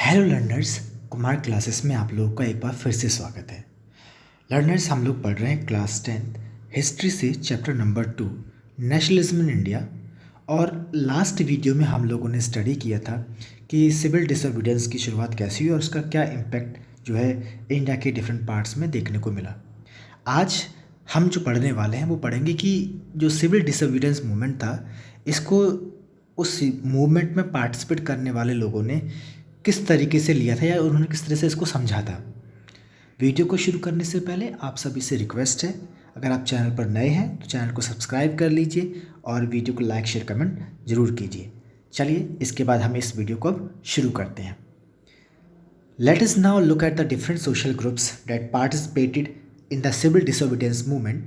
Hello learners. Kumar classes में आप लोगों का एक बार फिर से स्वागत है। लर्नर्स, हम लोग पढ़ रहे हैं क्लास 10 हिस्ट्री से chapter number 2 nationalism in India. और लास्ट वीडियो में हम लोगों ने स्टडी किया था कि सिविल डिसोबीडियंस की शुरुआत कैसी हुई और उसका क्या इम्पैक्ट जो है इंडिया के डिफरेंट पार्ट्स में देखने को मिला। आज हम जो पढ़ने वाले हैं वो पढ़ेंगे कि जो सिविल डिसोबीडियंस मूवमेंट था, इसको उस मूवमेंट में पार्टिसिपेट करने वाले लोगों ने किस तरीके से लिया था या उन्होंने किस तरह से इसको समझा था। वीडियो को शुरू करने से पहले आप सभी से रिक्वेस्ट है, अगर आप चैनल पर नए हैं तो चैनल को सब्सक्राइब कर लीजिए और वीडियो को लाइक शेयर कमेंट जरूर कीजिए। चलिए इसके बाद हम इस वीडियो को अब शुरू करते हैं। Let us now look at the different social groups that participated in the civil disobedience movement.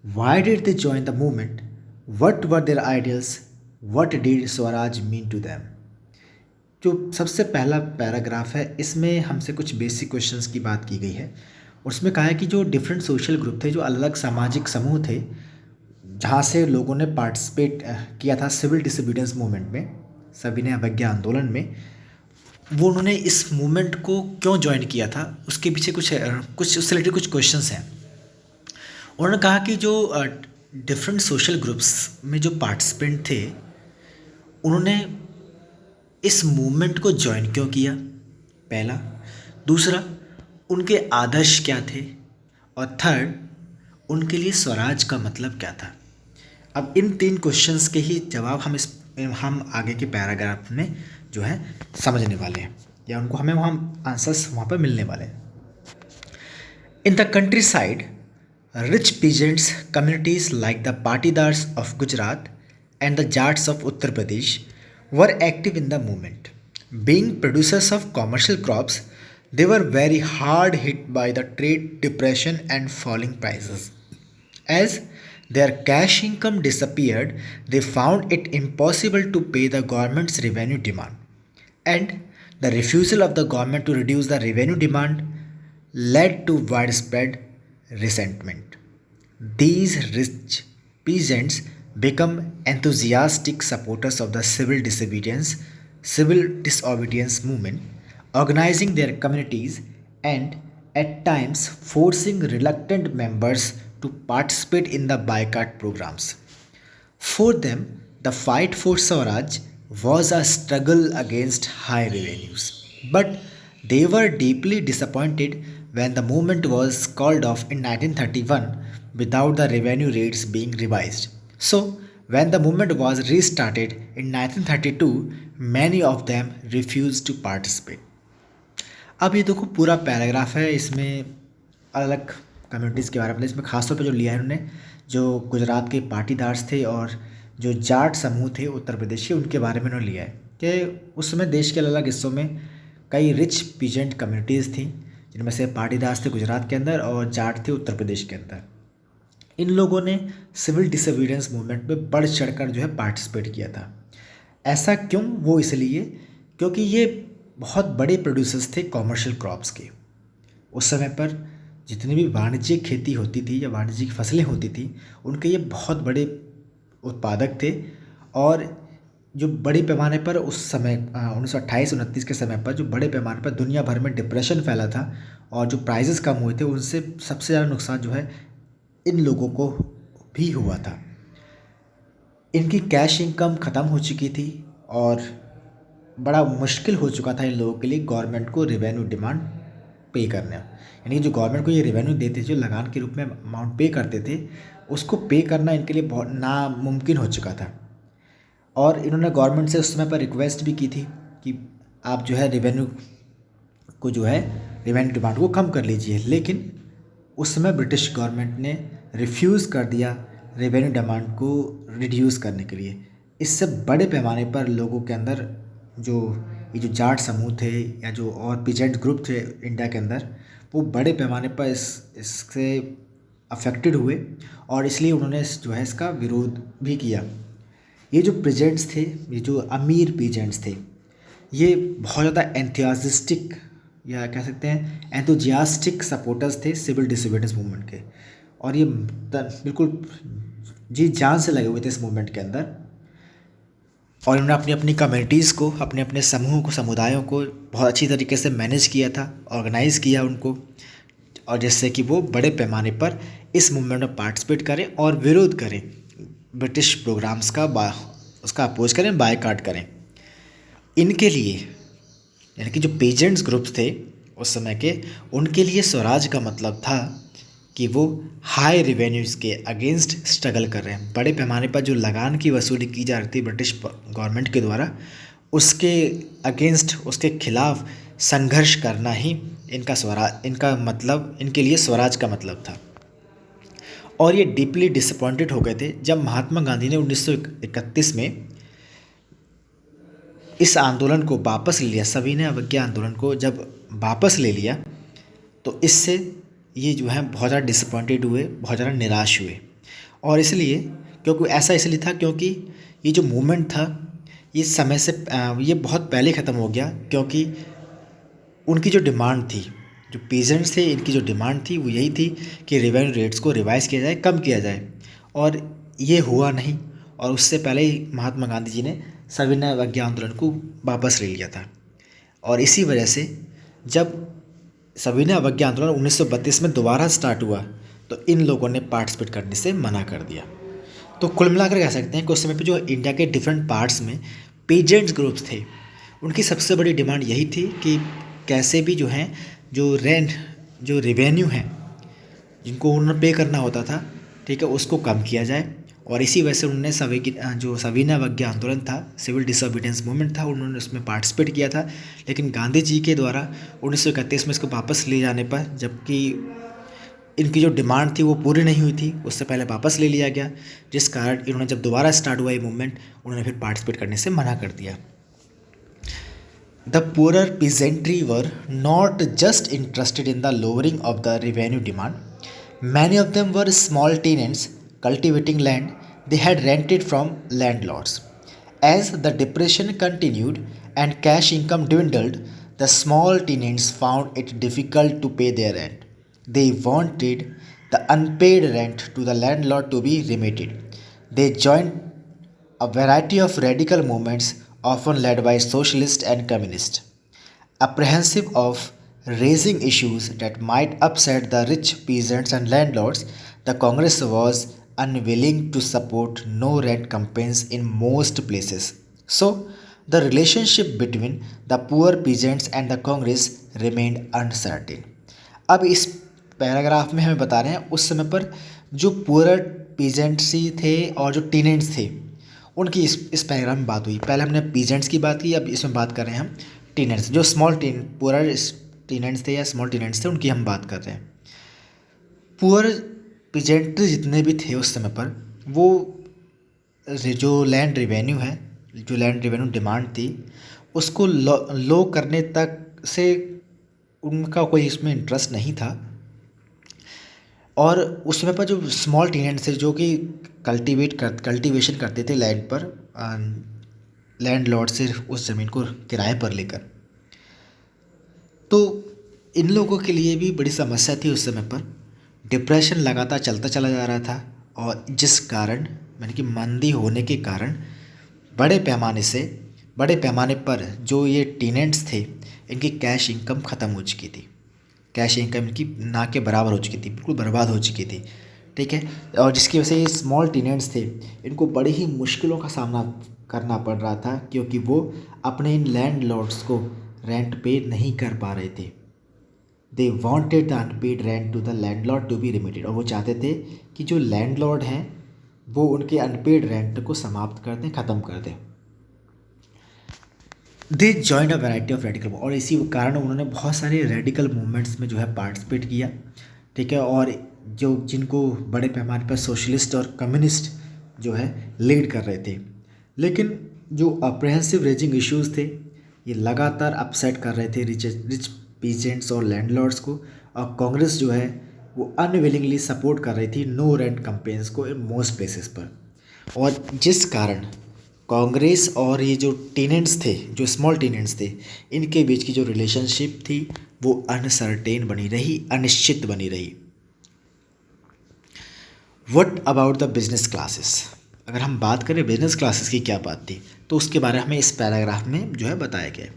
Why did they join the movement? What were their ideals? What did Swaraj mean to them? जो सबसे पहला paragraph है इसमें हमसे कुछ basic questions की बात की गई है। उसमें कहा है कि जो डिफरेंट सोशल ग्रुप थे, जो अलग अलग सामाजिक समूह थे, जहाँ से लोगों ने पार्टिसिपेट किया था सिविल डिसोबीडियंस मूवमेंट में, सविनय अवज्ञा आंदोलन में, वो उन्होंने इस मूवमेंट को क्यों ज्वाइन किया था, उसके पीछे कुछ उससे रिलेटेड कुछ क्वेश्चंस हैं। उन्होंने कहा कि जो डिफरेंट सोशल ग्रुप्स में जो पार्टिसिपेंट थे, उन्होंने इस मूवमेंट को ज्वाइन क्यों किया, पहला। दूसरा, उनके आदर्श क्या थे, और थर्ड, उनके लिए स्वराज का मतलब क्या था। अब इन तीन क्वेश्चंस के ही जवाब हम आगे के पैराग्राफ में जो है समझने वाले हैं, या उनको हमें वहाँ आंसर्स वहाँ पर मिलने वाले हैं। In the country side, rich peasants communities like the Patidars of Gujarat and the Jats of Uttar Pradesh were active in the movement. Being producers of commercial crops, they were very hard hit by the trade depression and falling prices. As their cash income disappeared, they found it impossible to pay the government's revenue demand. And the refusal of the government to reduce the revenue demand led to widespread resentment. These rich peasants become enthusiastic supporters of the civil disobedience movement, organizing their communities and at times forcing reluctant members to participate in the boycott programs. For them, the fight for Swaraj was a struggle against high revenues. But they were deeply disappointed when the movement was called off in 1931 without the revenue rates being revised. So, when the movement was restarted in 1932, many of them refused to participate. अब ये देखो पूरा paragraph है, इसमें अलग अलग communities के बारे में, इसमें खासतौर पर जो लिया है उन्होंने, जो गुजरात के पाटीदार्स थे और जो जाट समूह थे उत्तर प्रदेश के, उनके बारे में उन्होंने लिया है कि उस समय देश के अलग अलग हिस्सों में कई रिच पीजेंट कम्युनिटीज़ थी, जिनमें से पाटीदार्स थे गुजरात के अंदर और जाट थे उत्तर प्रदेश के अंदर। इन लोगों ने सिविल डिसोबीडियंस मूवमेंट में बढ़ चढ़कर जो है पार्टिसिपेट किया था। ऐसा क्यों? वो इसलिए क्योंकि ये बहुत बड़े प्रोड्यूसर्स थे कॉमर्शियल क्रॉप्स के। उस समय पर जितनी भी वाणिज्यिक खेती होती थी या वाणिज्यिक फसलें होती थी, उनके ये बहुत बड़े उत्पादक थे। और जो बड़े पैमाने पर उस समय 1928-29 के समय पर जो बड़े पैमाने पर दुनिया भर में डिप्रेशन फैला था और जो प्राइसेस कम हुए थे, उनसे सबसे ज़्यादा नुकसान जो है इन लोगों को भी हुआ था। इनकी कैश इनकम ख़त्म हो चुकी थी और बड़ा मुश्किल हो चुका था इन लोगों के लिए गवर्नमेंट को रेवेन्यू डिमांड पे करना। यानी जो गवर्नमेंट को ये रेवेन्यू देते, जो लगान के रूप में अमाउंट पे करते थे, उसको पे करना इनके लिए बहुत नामुमकिन हो चुका था। और इन्होंने गवर्नमेंट से उस समय पर रिक्वेस्ट भी की थी कि आप जो है रेवेन्यू डिमांड को कम कर लीजिए, लेकिन उस समय ब्रिटिश गवर्नमेंट ने रिफ्यूज़ कर दिया रेवेन्यू डिमांड को रिड्यूस करने के लिए। इससे बड़े पैमाने पर लोगों के अंदर ये जो जाट समूह थे या जो और पीजेंट ग्रुप थे इंडिया के अंदर, वो बड़े पैमाने पर इससे अफेक्टेड हुए और इसलिए उन्होंने जो है इसका विरोध भी किया। ये जो पीजेंट्स थे, ये जो अमीर पीजेंट्स थे, ये बहुत ज़्यादा एंथियाजिस्टिक या कह सकते हैं एंथुजियास्टिक सपोर्टर्स थे सिविल डिसोबीडियंस मूवमेंट के, और ये बिल्कुल जी जान से लगे हुए थे इस मूवमेंट के अंदर। और इन्होंने अपनी अपनी कम्युनिटीज़ को, अपने अपने समूहों को, समुदायों को बहुत अच्छी तरीके से मैनेज किया था, ऑर्गेनाइज़ किया उनको, और जिससे कि वो बड़े पैमाने पर इस मूवमेंट में पार्टिसिपेट करें और विरोध करें, ब्रिटिश प्रोग्राम्स का उसका अपोज करें, बायकॉट करें। इनके लिए यानी कि जो पेजेंट्स ग्रुप्स थे उस समय के, उनके लिए स्वराज का मतलब था कि वो हाई रेवेन्यूज़ के अगेंस्ट स्ट्रगल कर रहे हैं। बड़े पैमाने पर जो लगान की वसूली की जा रही थी ब्रिटिश गवर्नमेंट के द्वारा, उसके अगेंस्ट, उसके खिलाफ संघर्ष करना ही इनका स्वराज, इनका मतलब, इनके लिए स्वराज का मतलब था। और ये डीपली डिसअपॉइंटेड हो गए थे जब महात्मा गांधी ने 1931 में इस आंदोलन को वापस ले लिया, सविनय अवज्ञा आंदोलन को जब वापस ले लिया, तो इससे ये जो है बहुत ज़्यादा डिसअपॉइंटेड हुए, बहुत ज़्यादा निराश हुए। और इसलिए, क्योंकि ऐसा इसलिए था क्योंकि ये जो मूवमेंट था ये समय से ये बहुत पहले ख़त्म हो गया, क्योंकि उनकी जो डिमांड थी, जो पीजेंट्स थे, इनकी जो डिमांड थी वो यही थी कि रेवेन्यू रेट्स को रिवाइज़ किया जाए, कम किया जाए, और ये हुआ नहीं। और उससे पहले ही महात्मा गांधी जी ने सविनय अवज्ञा आंदोलन को वापस ले लिया था। और इसी वजह से जब सविनय अवज्ञा आंदोलन 1932 में दोबारा स्टार्ट हुआ तो इन लोगों ने पार्टिसिपेट करने से मना कर दिया। तो कुल मिलाकर कह सकते हैं कि उस समय पे जो इंडिया के डिफरेंट पार्ट्स में पेजेंट्स ग्रुप्स थे, उनकी सबसे बड़ी डिमांड यही थी कि कैसे भी जो है, जो रेंट, जो रेवेन्यू है जिनको उन्होंने पे करना होता था, ठीक है, उसको कम किया जाए। और इसी वजह से उन्होंने जो सविनय अवज्ञा आंदोलन था, सिविल डिसोबीडियंस मूवमेंट था, उन्होंने उसमें पार्टिसिपेट किया था। लेकिन गांधी जी के द्वारा 1931 में इसको वापस ले जाने पर, जबकि इनकी जो डिमांड थी वो पूरी नहीं हुई थी, उससे पहले वापस ले लिया गया, जिस कारण इन्होंने जब दोबारा स्टार्ट हुआ ये मूवमेंट, उन्होंने फिर पार्टिसिपेट करने से मना कर दिया। The poorer peasantry were not just interested in the lowering of the revenue demand. Many of them were small tenants cultivating land they had rented from landlords. As the depression continued and cash income dwindled, the small tenants found it difficult to pay their rent. They wanted the unpaid rent to the landlord to be remitted. They joined a variety of radical movements, often led by socialists and communists. Apprehensive of raising issues that might upset the rich peasants and landlords, the Congress was unwilling to support no rent campaigns in most places. So, the relationship between the poor peasants and the Congress remained uncertain. अब इस paragraph में हमें बता रहे हैं उस समय पर जो पुअर पीजेंट्सी थे और जो टीनेंट्स थे, उनकी इस पैराग्राफ में बात हुई। पहले हमने पीजेंट्स की बात की, अब इसमें बात कर रहे हैं हम टीनेंट्स, जो स्मॉल पुअर टीनेंट्स थे या स्मॉल टीनेंट्स थे, उनकी हम बात कर रहे हैं। पुअर पीजेंट्री जितने भी थे उस समय पर, वो जो लैंड रेवेन्यू है, जो लैंड रेवेन्यू डिमांड थी, उसको लो करने तक से उनका कोई इसमें इंटरेस्ट नहीं था। और उस समय पर जो स्मॉल टीनेंट्स थे, जो कि कल्टीवेशन करते थे लैंड पर, लैंड लॉर्ड से उस ज़मीन को किराए पर लेकर, तो इन लोगों के लिए भी बड़ी समस्या थी उस समय पर। डिप्रेशन लगातार चलता चला जा रहा था, और जिस कारण, यानी कि मंदी होने के कारण, बड़े पैमाने पर जो ये टीनेंट्स थे, इनकी कैश इनकम ख़त्म हो चुकी थी। कैश इनकम इनकी ना के बराबर हो चुकी थी, बिल्कुल बर्बाद हो चुकी थी, ठीक है। और जिसकी वजह से ये स्मॉल टीनेंट्स थे, इनको बड़ी ही मुश्किलों का सामना करना पड़ रहा था, क्योंकि वो अपने इन लैंड लॉर्ड्स को रेंट पे नहीं कर पा रहे थे। They wanted the unpaid rent to the landlord to be remitted, और वो चाहते थे कि जो लैंड लॉर्ड हैं वो उनके अनपेड रेंट को समाप्त कर दें, ख़त्म कर दें। They joined a variety of radical, और इसी कारण उन्होंने बहुत सारे रेडिकल मूवमेंट्स में जो है पार्टिसिपेट किया, ठीक है। और जो जिनको बड़े पैमाने पर सोशलिस्ट और कम्युनिस्ट जो है लीड कर रहे थे। लेकिन जो अप्रहेंसिव रेजिंग इश्यूज़ थे, ये लगातार अपसेट कर रहे थे रिच पीजेंट्स और लैंडलॉर्ड्स को, और कांग्रेस जो है वो अनविलिंगली सपोर्ट कर रही थी नो रेंट कैंपेन्स को इन मोस्ट प्लेसेस पर। और जिस कारण कांग्रेस और ये जो टेनेंट्स थे, जो स्मॉल टेनेंट्स थे, इनके बीच की जो रिलेशनशिप थी वो अनसर्टेन बनी रही, अनिश्चित बनी रही। What about the business classes? अगर हम बात करें बिजनेस क्लासेस की क्या बात थी, तो उसके बारे में हमें इस पैराग्राफ में जो है बताया गया है।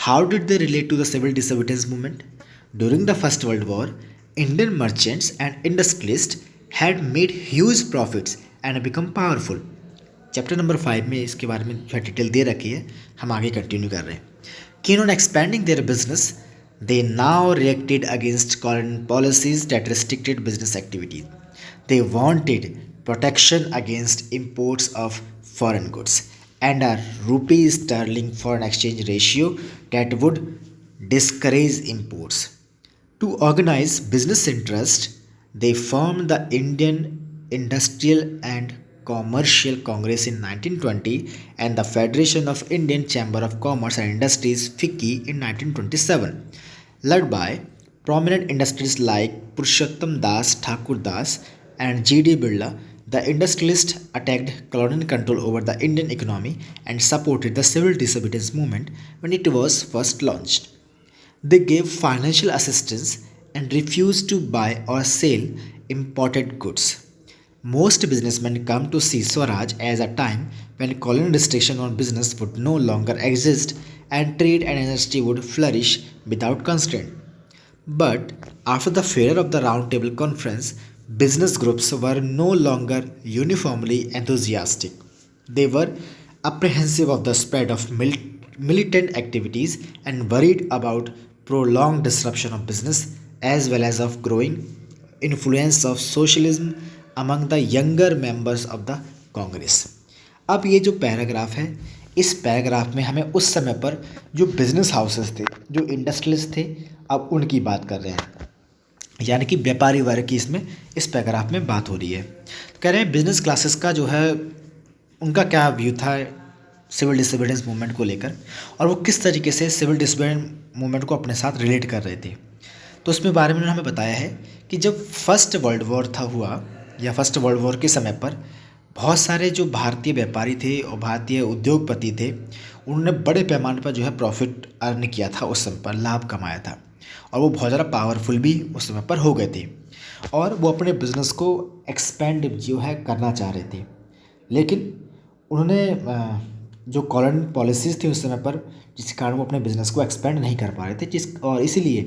How did they relate to the civil disobedience movement? During the first world war Indian merchants and industrialist had made huge profits and become powerful. Chapter number 5 में इसके बारे में जो डिटेल दे रखी है, हम आगे कंटिन्यू कर रहे हैं। Keen on expanding their business, they now reacted against colonial policies that restricted business activities. They wanted protection against imports of foreign goods and a rupee sterling foreign exchange ratio that would discourage imports. To organize business interests, they formed the Indian Industrial and Commercial Congress in 1920 and the Federation of Indian Chamber of Commerce and Industries FICCI in 1927. Led by prominent industrialists like Purushottam Das Thakur Das and G.D. Birla, the industrialists attacked colonial control over the Indian economy and supported the civil disobedience movement when it was first launched. They gave financial assistance and refused to buy or sell imported goods. Most businessmen come to see Swaraj as a time when colonial restriction on business would no longer exist and trade and industry would flourish without constraint. But after the failure of the Round Table Conference, business groups were no longer uniformly enthusiastic. They were apprehensive of the spread of militant activities and worried about prolonged disruption of business as well as of growing influence of socialism among the younger members of the Congress. अब ये जो paragraph है, इस paragraph में हमें उस समय पर जो बिजनेस हाउसेस थे, जो इंडस्ट्रियलिस्ट थे, अब उनकी बात कर रहे हैं, यानी कि व्यापारी वर्ग की इसमें इस पैराग्राफ में बात हो रही है। तो कह रहे हैं बिजनेस क्लासेस का जो है उनका क्या व्यू था सिविल डिसोबीडियंस मूवमेंट को लेकर, और वो किस तरीके से सिविल डिसोबीडियंस मूवमेंट को अपने साथ रिलेट कर रहे थे। तो उसमें बारे में हमें बताया है कि जब फर्स्ट वर्ल्ड वॉर हुआ या फर्स्ट वर्ल्ड वॉर के समय पर बहुत सारे जो भारतीय व्यापारी थे और भारतीय उद्योगपति थे, उन्होंने बड़े पैमाने पर जो है प्रॉफिट अर्न किया था, उस समय पर लाभ कमाया था, और वो बहुत ज़्यादा पावरफुल भी उस समय पर हो गए थे, और वो अपने बिजनेस को एक्सपेंड जो है करना चाह रहे थे। लेकिन उन्होंने जो कॉलोनी पॉलिसीज़ थी उस समय पर, जिस कारण वो अपने बिजनेस को एक्सपेंड नहीं कर पा रहे थे, और इसीलिए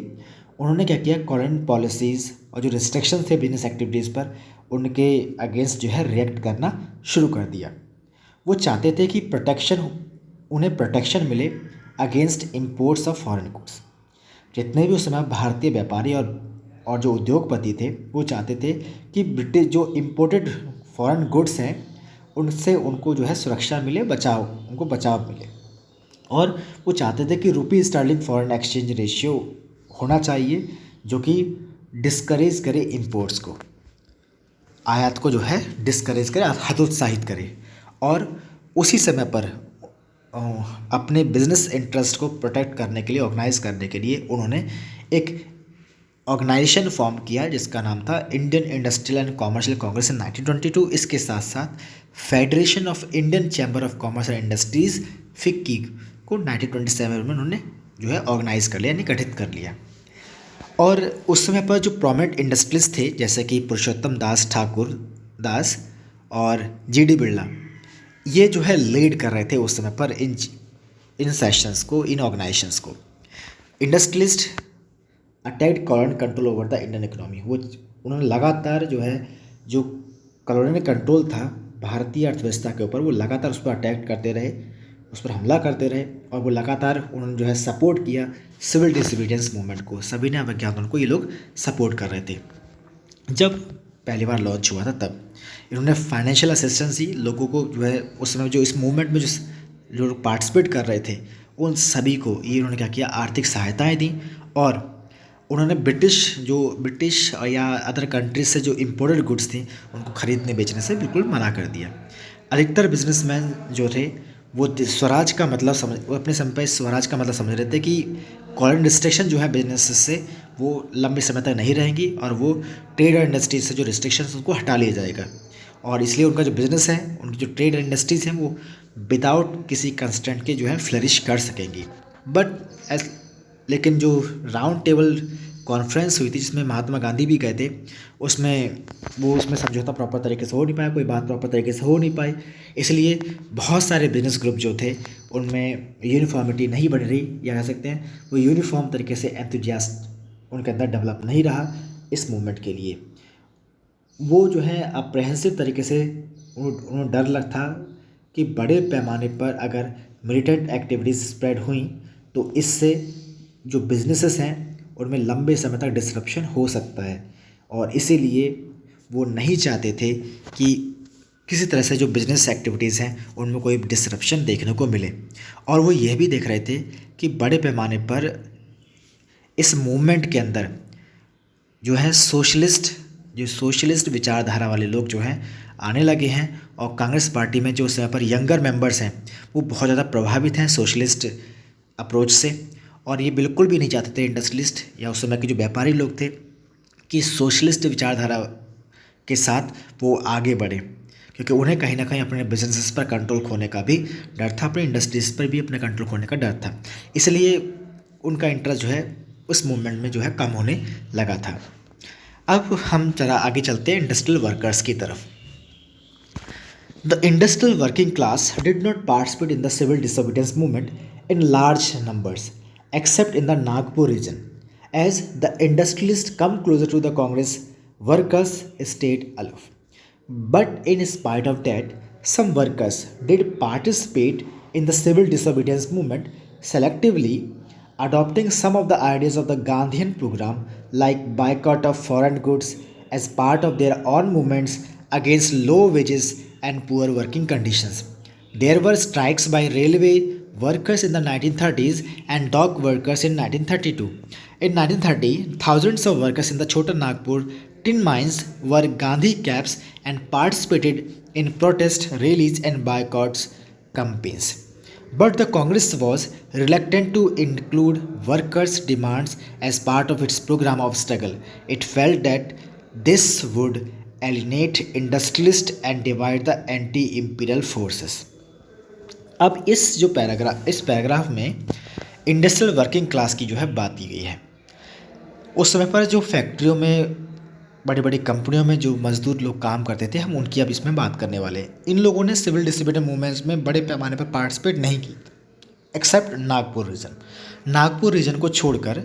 उन्होंने क्या किया, कॉलोनी पॉलिसीज़ और जो रिस्ट्रिक्शन थे बिजनेस एक्टिविटीज़ पर, उनके अगेंस्ट जो है रिएक्ट करना शुरू कर दिया। वो चाहते थे कि उन्हें प्रोटेक्शन मिले against imports of foreign goods. जितने भी उस समय भारतीय व्यापारी और जो उद्योगपति थे, वो चाहते थे कि ब्रिटिश जो इम्पोर्टेड फॉरेन गुड्स हैं उनसे उनको जो है सुरक्षा मिले, उनको बचाव मिले, और वो चाहते थे कि रुपी स्टर्लिंग फॉरेन एक्सचेंज रेशियो होना चाहिए जो कि डिस्करेज करे इंपोर्ट्स को, आयात को जो है डिस्करेज करे, हतोत्साहित करे। और उसी समय पर अपने बिजनेस इंटरेस्ट को प्रोटेक्ट करने के लिए, ऑर्गेनाइज करने के लिए उन्होंने एक ऑर्गेनाइजेशन फॉर्म किया जिसका नाम था Indian Industrial and Commercial Congress in 1922। इसके साथ साथ Federation of Indian Chamber of Commerce and Industries FICCI को 1927 में उन्होंने जो है ऑर्गेनाइज कर लिया, यानी गठित कर लिया। और उस समय पर जो प्रोमिनेंट इंडस्ट्रियलिस्ट थे जैसे कि पुरुषोत्तम दास ठाकुर दास और जी.डी. बिरला, ये जो है लीड कर रहे थे उस समय पर इन सेशंस को, इन ऑर्गेनाइजेशंस को। Industrialist attacked colonial control over the Indian economy. उन्होंने लगातार जो है जो कॉलोनियल कंट्रोल था भारतीय अर्थव्यवस्था के ऊपर, वो लगातार उस पर अटैक करते रहे, उस पर हमला करते रहे, और वो लगातार उन्होंने जो है सपोर्ट किया सिविल डिसोबीडियंस मूवमेंट को। सभी ने अवज्ञापन को ये लोग सपोर्ट कर रहे थे। जब पहली बार लॉन्च हुआ था तब इन्होंने फाइनेंशियल असिस्टेंस दी लोगों को, जो है उस समय जो इस मूवमेंट में जो लोग पार्टिसिपेट कर रहे थे उन सभी को ये उन्होंने क्या किया, आर्थिक सहायताएँ दी, और उन्होंने ब्रिटिश या अदर कंट्रीज से जो इम्पोर्टेड गुड्स थी उनको खरीदने बेचने से बिल्कुल मना कर दिया। अधिकतर बिजनेसमैन जो थे वो स्वराज का मतलब वो अपने समय पर स्वराज का मतलब समझ रहे थे कि कॉलोनी रिस्ट्रिक्शन जो है बिजनेस से वो लंबे समय तक नहीं रहेंगी, और वो ट्रेड और इंडस्ट्रीज से जो रिस्ट्रिक्शंस उनको हटा लिया जाएगा, और इसलिए उनका जो बिज़नेस है, उनकी जो ट्रेड और इंडस्ट्रीज़ हैं वो विदाउट किसी कंस्ट्रेंट के जो है फ्लरिश कर सकेंगी। लेकिन जो राउंड टेबल कॉन्फ्रेंस हुई थी जिसमें महात्मा गांधी भी गए थे, उसमें समझौता प्रॉपर तरीके से हो नहीं पाया, कोई बात प्रॉपर तरीके से हो नहीं पाई, इसलिए बहुत सारे बिजनेस ग्रुप जो थे उनमें यूनिफॉर्मिटी नहीं बन रही, या कह सकते हैं वो यूनिफॉर्म तरीके से एंथुजियास्ट उनके अंदर डेवलप नहीं रहा इस मूवमेंट के लिए। वो जो है अप्रहेंसिव तरीके से उन्हें डर लग था कि बड़े पैमाने पर अगर मिलिटेंट एक्टिविटीज़ स्प्रेड हुई तो इससे जो बिजनेसेस हैं उनमें लंबे समय तक डिसरप्शन हो सकता है, और इसीलिए वो नहीं चाहते थे कि किसी तरह से जो बिज़नेस एक्टिविटीज़ हैं उनमें कोई डिसरप्शन देखने को मिले। और वो यह भी देख रहे थे कि बड़े पैमाने पर इस मूवमेंट के अंदर जो है सोशलिस्ट विचारधारा वाले लोग जो हैं आने लगे हैं, और कांग्रेस पार्टी में जो उस समय पर यंगर मेंबर्स हैं वो बहुत ज़्यादा प्रभावित हैं सोशलिस्ट अप्रोच से, और ये बिल्कुल भी नहीं चाहते थे इंडस्ट्रियलिस्ट या उस समय के जो व्यापारी लोग थे कि सोशलिस्ट विचारधारा के साथ वो आगे बढ़े, क्योंकि उन्हें कहीं ना कहीं अपने बिजनेसेस पर कंट्रोल खोने का भी डर था, अपने इंडस्ट्रीज पर भी अपने कंट्रोल खोने का डर था, इसलिए उनका इंटरेस्ट जो है उस मूवमेंट में जो है कम होने लगा था। अब हम जरा आगे चलते हैं इंडस्ट्रियल वर्कर्स की तरफ। The industrial working class did not participate in the civil disobedience movement in large numbers except in the Nagpur region. As the industrialists come closer to the Congress, workers stayed aloof. But in spite of that, some workers did participate in the civil disobedience movement, selectively adopting some of the ideas of the Gandhian program like boycott of foreign goods as part of their own movements against low wages and poor working conditions. There were strikes by railway workers in the 1930s and dock workers in 1932. In 1930, thousands of workers in the Chota Nagpur tin mines wore Gandhi caps and participated in protest rallies and boycotts campaigns. But the Congress was reluctant to include workers' demands as part of its program of struggle. It felt that this would alienate industrialists and divide the anti-imperial forces. अब इस paragraph में industrial working class की जो है बात की गई है। उस समय पर जो फैक्ट्रियों में बड़ी बड़ी कंपनियों में जो मजदूर लोग काम करते थे, हम उनकी अब इसमें बात करने वाले हैं। इन लोगों ने सिविल डिसोबीडियंस मूवमेंट्स में बड़े पैमाने पर पार्टिसिपेट नहीं की, except Nagpur region. Nagpur region को छोड़कर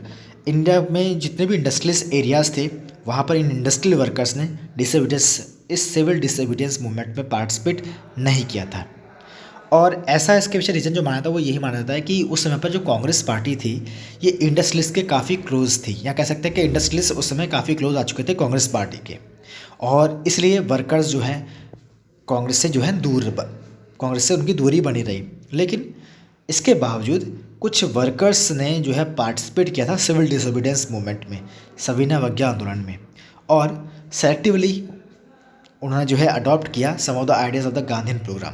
इंडिया में जितने भी इंडस्ट्रियलिस्ट एरियाज़ थे वहाँ पर इन इंडस्ट्रियल वर्कर्स ने इस सिविल डिसोबीडियंस मूवमेंट में पार्टिसिपेट नहीं किया था। और ऐसा इसके पीछे रीज़न जो माना था वो यही माना जाता है कि उस समय पर जो कांग्रेस पार्टी थी ये इंडस्ट्रियलिस्ट के काफ़ी क्लोज थी, या कह सकते हैं कि इंडस्ट्रियलिस्ट उस समय काफ़ी क्लोज आ चुके थे कांग्रेस पार्टी के, और इसलिए वर्कर्स जो हैं कांग्रेस से जो है कांग्रेस से उनकी दूरी बनी रही। लेकिन इसके बावजूद कुछ वर्कर्स ने जो है पार्टिसिपेट किया था सिविल डिसोबीडियंस मूवमेंट में, सविनय अवज्ञा आंदोलन में, और सेलेक्टिवली उन्होंने जो है अडॉप्ट किया some of the ideas of the Gandhian program.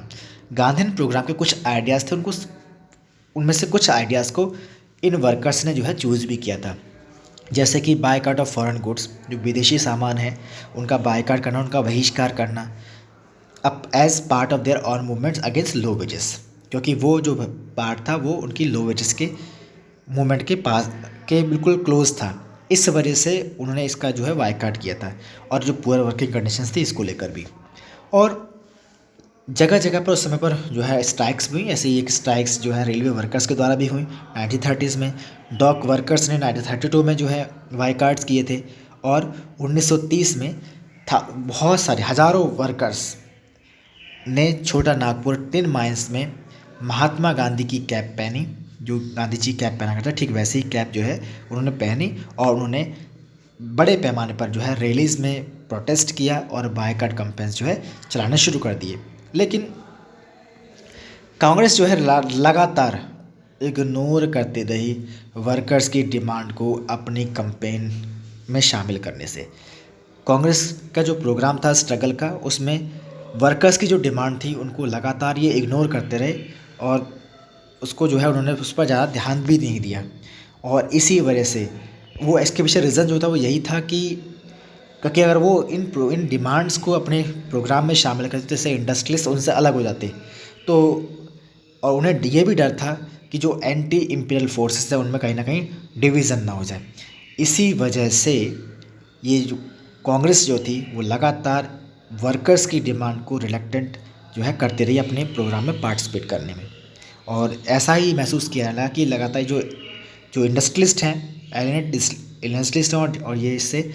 Gandhian program के कुछ आइडियाज़ थे, उनमें से कुछ आइडियाज़ को इन वर्कर्स ने जो है चूज़ भी किया था, जैसे कि बायकॉट ऑफ फॉरेन गुड्स, जो विदेशी सामान है उनका बायकॉट करना, उनका बहिष्कार करना, अब as part of their own movements against low wages, क्योंकि वो जो पार्ट था वो उनकी लो वेजेस के मूवमेंट के पास के बिल्कुल क्लोज था, इस वजह से उन्होंने इसका जो है बायकॉट किया था, और जो पुअर वर्किंग कंडीशंस थी इसको लेकर भी। और जगह जगह पर उस समय पर जो है स्ट्राइक्स भी हुई, ऐसे ही एक स्ट्राइक्स जो है रेलवे वर्कर्स के द्वारा भी हुई 1930s में, डॉक वर्कर्स ने 1932 में जो है बायकॉट्स किए थे, और 1930 में बहुत सारे हज़ारों वर्कर्स ने छोटा नागपुर टिन माइंस में महात्मा गांधी की कैप पहनी, जो गांधी जी कैप पहना करता ठीक वैसे ही कैप जो है उन्होंने पहनी, और उन्होंने बड़े पैमाने पर जो है रैलीज़ में प्रोटेस्ट किया और बायकॉट कैंपेन्स जो है चलाने शुरू कर दिए। लेकिन कांग्रेस जो है लगातार इग्नोर करते रही वर्कर्स की डिमांड को अपनी कैंपेन में शामिल करने से। कांग्रेस का जो प्रोग्राम था स्ट्रगल का, उसमें वर्कर्स की जो डिमांड थी उनको लगातार ये इग्नोर करते रहे, और उसको जो है उन्होंने उस पर ज़्यादा ध्यान भी नहीं दिया, और इसी वजह से वो इसके पीछे रीज़न जो था वो यही था कि क्योंकि अगर वो इन डिमांड्स को अपने प्रोग्राम में शामिल करते जैसे इंडस्ट्रियलिस्ट उनसे अलग हो जाते तो, और उन्हें ये भी डर था कि जो एंटी इम्पीरियल फोर्सेस है उनमें कहीं ना कहीं डिवीज़न ना हो जाए, इसी वजह से ये जो कांग्रेस जो थी वो लगातार वर्कर्स की डिमांड को रिलेक्टेंट जो है करती रही अपने प्रोग्राम में पार्टिसिपेट करने में। और ऐसा ही महसूस किया गया कि लगातार जो जो इंडस्ट्रियलिस्ट हैं, एलियनेट इंडस्ट्रियलिस्ट हैं, और ये इससे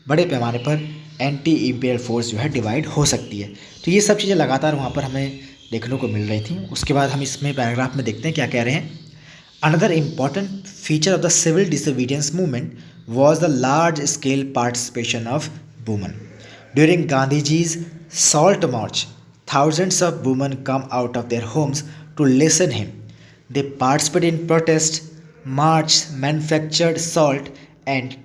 बड़े पैमाने पर एंटी इंपीरियल फोर्स जो है डिवाइड हो सकती है। तो ये सब चीज़ें लगातार वहाँ पर हमें देखने को मिल रही थी। उसके बाद हम इसमें पैराग्राफ में देखते हैं क्या कह रहे हैं। Another important feature of the civil disobedience movement was the large-scale participation of women. During Gandhiji's Salt March, thousands of women come out of their homes to listen him. They participated in protests, marched, manufactured salt, and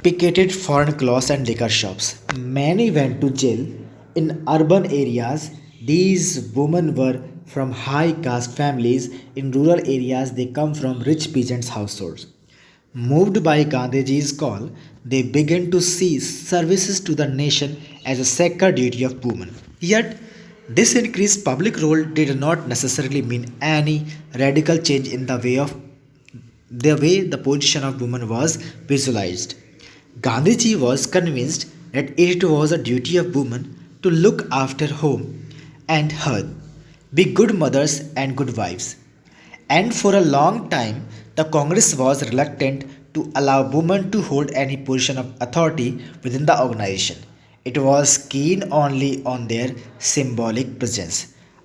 picketed foreign clothes and liquor shops. Many went to jail. In urban areas, these women were from high caste families. In rural areas, they come from rich peasants' households. Moved by Gandhiji's call, they began to see services to the nation as a sacred duty of women. Yet, this increased public role did not necessarily mean any radical change in the way the position of women was visualized. Gandhiji was convinced that it was a duty of women to look after home and hearth, be good mothers and good wives. And for a long time, the Congress was reluctant to allow women to hold any position of authority within the organization. It was keen only on their symbolic presence.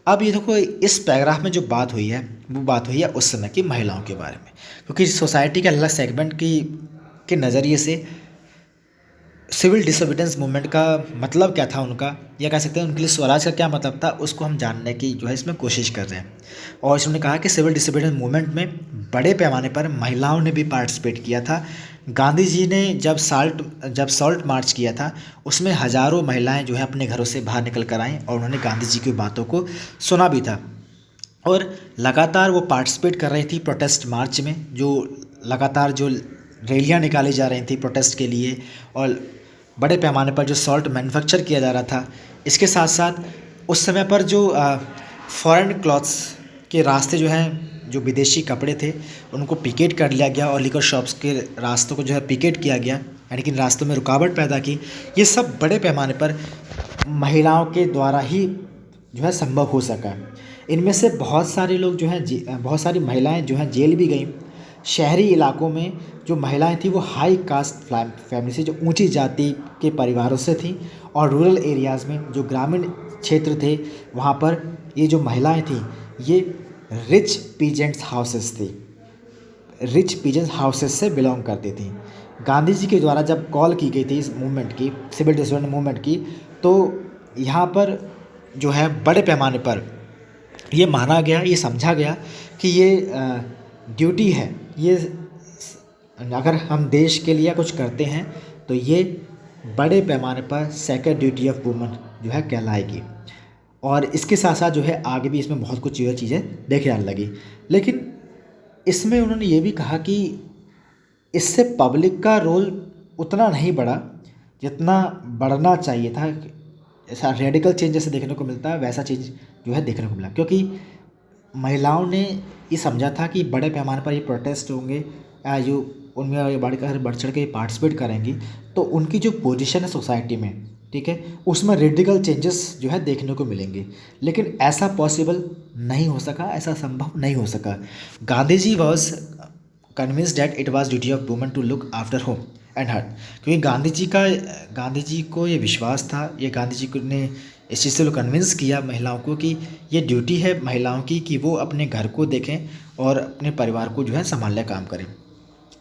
अब ये देखो, इस paragraph में जो बात हुई है वो बात हुई है उस समय की महिलाओं के बारे में, क्योंकि सोसाइटी के अलग सेगमेंट के नज़रिए से सिविल डिसोबीडियंस मूवमेंट का मतलब क्या था उनका, या कह सकते हैं उनके लिए स्वराज का क्या मतलब था, उसको हम जानने की जो है इसमें कोशिश कर रहे हैं। और इसमें कहा कि सिविल डिसोबीडियंस मूवमेंट में बड़े पैमाने पर महिलाओं ने भी पार्टिसिपेट किया था। गांधी जी ने जब सॉल्ट मार्च किया था उसमें हज़ारों महिलाएं जो है अपने घरों से बाहर निकल कर आईं और उन्होंने गांधी जी की बातों को सुना भी था। और लगातार वो पार्टिसिपेट कर रही थी प्रोटेस्ट मार्च में, जो लगातार जो रैलियां निकाली जा रही थी प्रोटेस्ट के लिए, और बड़े पैमाने पर जो सॉल्ट मैन्युफैक्चर किया जा रहा था। इसके साथ साथ उस समय पर जो फॉरेन क्लॉथ्स के रास्ते जो हैं, जो विदेशी कपड़े थे उनको पिकेट कर लिया गया और लिकर शॉप्स के रास्तों को जो है पिकेट किया गया, यानी कि रास्तों में रुकावट पैदा की। ये सब बड़े पैमाने पर महिलाओं के द्वारा ही जो है संभव हो सका। इनमें से बहुत सारे लोग जो हैं, बहुत सारी महिलाएं जो हैं जेल भी गईं। शहरी इलाकों में जो महिलाएं थी वो हाई कास्ट फैमिली से, जो ऊंची जाति के परिवारों से थी, और रूरल एरियाज़ में जो ग्रामीण क्षेत्र थे वहाँ पर ये जो महिलाएं थी ये रिच पीजेंट्स हाउसेस थी, रिच पीजेंट्स हाउसेस से बिलोंग करती थी। गांधी जी के द्वारा जब कॉल की गई थी इस मूवमेंट की, सिविल डिसोबीडियंस मूवमेंट की, तो यहाँ पर जो है बड़े पैमाने पर ये माना गया, ये समझा गया कि ये ड्यूटी है, ये अगर हम देश के लिए कुछ करते हैं तो ये बड़े पैमाने पर सेक्रेड ड्यूटी ऑफ वुमन जो है कहलाएगी। और इसके साथ साथ जो है आगे भी इसमें बहुत कुछ चीज़ें देखने आने लगी। लेकिन इसमें उन्होंने ये भी कहा कि इससे पब्लिक का रोल उतना नहीं बढ़ा जितना बढ़ना चाहिए था। ऐसा रेडिकल चेंज जैसे देखने को मिलता है वैसा चेंज जो है देखने को मिला, क्योंकि महिलाओं ने ये समझा था कि बड़े पैमाने पर ये प्रोटेस्ट होंगे, जो उनमें बढ़ चढ़ के पार्टिसिपेट करेंगी तो उनकी जो पोजीशन है सोसाइटी में, ठीक है, उसमें रेडिकल चेंजेस जो है देखने को मिलेंगे। लेकिन ऐसा पॉसिबल नहीं हो सका, ऐसा संभव नहीं हो सका। Gandhi ji was convinced that it was duty of woman to look after home and hearth, क्योंकि गांधी जी को ये विश्वास था, ये गांधी जी ने इस चीज़ से कन्विंस किया महिलाओं को कि ये ड्यूटी है महिलाओं की कि वो अपने घर को देखें और अपने परिवार को जो है संभालने का काम करें।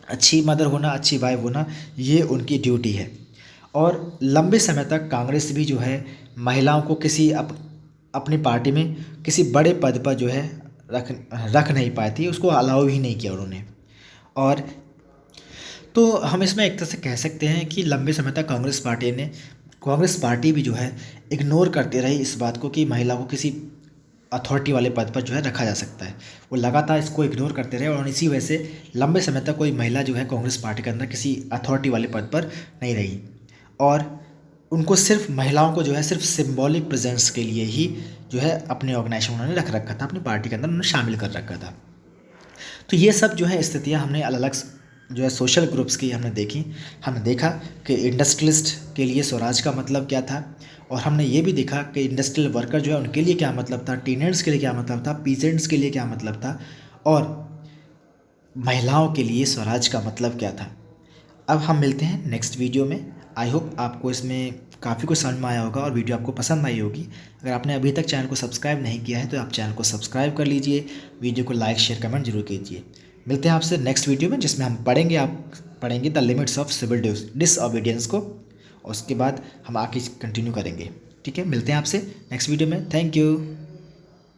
अच्छी मदर होना, अच्छी वाइफ होना, ये उनकी ड्यूटी है। और लंबे समय तक कांग्रेस भी जो है महिलाओं को किसी अपनी पार्टी में किसी बड़े पद पर जो है रख नहीं पाई थी, उसको अलाउ ही नहीं किया उन्होंने। और तो हम इसमें एक तरह से कह सकते हैं कि लंबे समय तक कांग्रेस पार्टी भी जो है इग्नोर करती रही इस बात को कि महिला को किसी अथॉरिटी वाले पद पर जो है रखा जा सकता है। वो लगातार इसको इग्नोर करते रहे और इसी वजह से लंबे समय तक कोई महिला जो है कांग्रेस पार्टी के अंदर किसी अथॉरिटी वाले पद पर नहीं रही, और उनको सिर्फ महिलाओं को जो है सिर्फ सिंबॉलिक प्रेजेंस के लिए ही जो है अपने ऑर्गेनाइजेशन उन्होंने रख रखा था, अपनी पार्टी के अंदर उन्होंने शामिल कर रखा था। तो ये सब जो है स्थितियाँ हमने अलग अलग जो है सोशल ग्रुप्स की हमने देखी। हमने देखा कि इंडस्ट्रियलिस्ट के लिए स्वराज का मतलब क्या था, और हमने ये भी देखा कि इंडस्ट्रियल वर्कर जो है उनके लिए क्या मतलब था, टीनर्स के लिए क्या मतलब था, पीजेंट्स के लिए क्या मतलब था, और महिलाओं के लिए स्वराज का मतलब क्या था। अब हम मिलते हैं नेक्स्ट वीडियो में। आई होप आपको इसमें काफ़ी कुछ समझ में आया होगा और वीडियो आपको पसंद आई होगी। अगर आपने अभी तक चैनल को सब्सक्राइब नहीं किया है तो आप चैनल को सब्सक्राइब कर लीजिए, वीडियो को लाइक शेयर कमेंट जरूर कीजिए। मिलते हैं आपसे नेक्स्ट वीडियो में, जिसमें हम पढ़ेंगे the limits of civil disobedience को, और उसके बाद हम आगे कंटिन्यू करेंगे। ठीक है, मिलते हैं आपसे नेक्स्ट वीडियो में। Thank you.